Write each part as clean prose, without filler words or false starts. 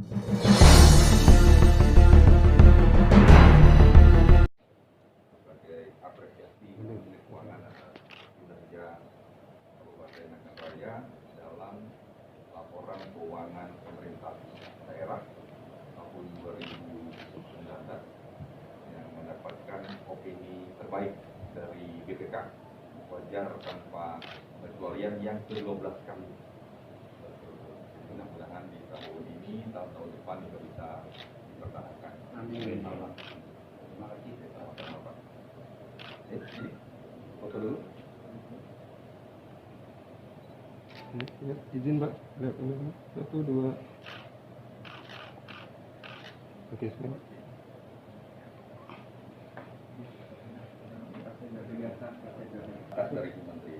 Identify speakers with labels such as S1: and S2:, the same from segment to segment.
S1: Sebagai apresiasi Menteri Keuangan atas kinerja Kabupaten Nagan Raya dalam laporan keuangan pemerintah daerah tahun 2019 yang mendapatkan opini terbaik dari BPK, wajar tanpa kecualian yang ke-12 kali. Mudah-mudahan di tahun ini, tahun-tahun depan juga bisa dipertahankan. Amin. Terima kasih. Sama-sama, Pak. Ini foto dulu.
S2: Ya, izin Pak, lihat ini 1, 2. Oke, semua.
S1: Dari Menteri.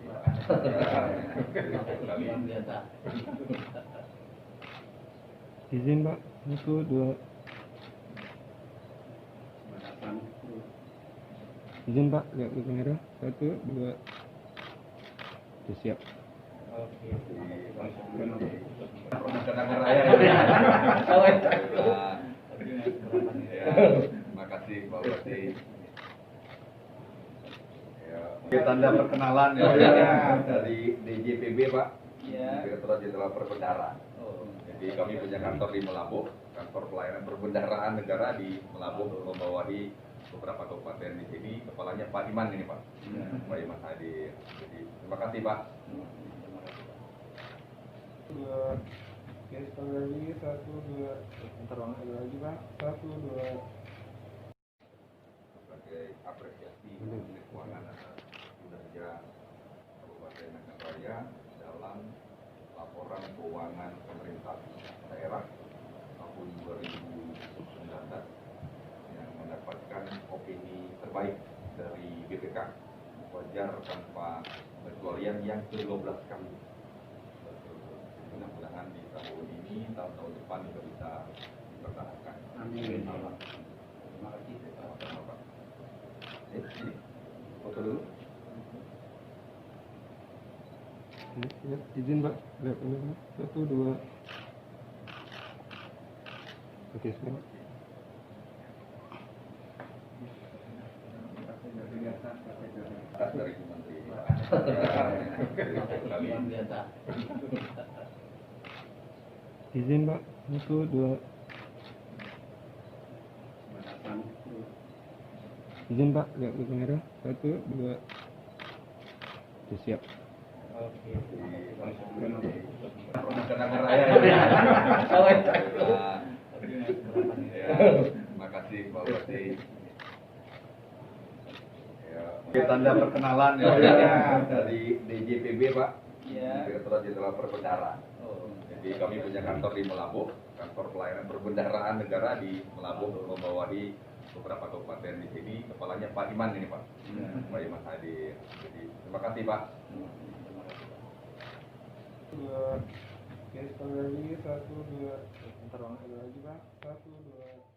S2: Izin Pak, 1, 2. Izin Pak, lihat ke kamera 1, 2. Oke, siap.
S1: Terima kasih Pak Bupati. Tanda perkenalan ya dari DJPB Pak, Direktorat Jenderal Perbendaharaan. Jadi kami punya kantor di Melabuh, kantor pelayanan perbendaharaan negara di Melabuh, membawahi beberapa kabupaten di sini. Kepalanya Pak Iman ini Pak, Pak Iman hadir. Jadi terima kasih Pak.
S2: 2. Oke, sekali lagi 1, 2. Terulang lagi Pak, 1, 2.
S1: Sebagai apresiasi Menteri Keuangan atas kinerja Kabupaten Nagan Raya dalam laporan keuangan pemerintah daerah tahun 2019 yang mendapatkan opini terbaik dari BPK, wajar tanpa kecualian yang ke-12 kali. Mudah-mudahan di tahun ini, tahun-tahun depan juga bisa dipertahankan. Amin. Terima kasih. Sama-sama, Pak. Ini foto dulu.
S2: Ya, izin Pak, lihat ini 1, 2. Oke, semua.
S1: Dari Menteri.
S2: Izin Pak, 1, 2. Izin Pak, lihat ke kamera 1, 2. Oke, siap.
S1: Terima kasih Pak Bupati. Tanda perkenalan ya dari DJPB Pak, Direktorat Jenderal Perbendaharaan. Jadi kami punya kantor di Melabuh, kantor pelayanan perbendaharaan negara di Melabuh, membawahi beberapa kabupaten di sini. Kepalanya Pak Iman ini Pak, Pak Iman hadir. Jadi terima kasih Pak.
S2: 2. Oke, sekali lagi 1, 2. Terulang lagi Pak, 1, 2.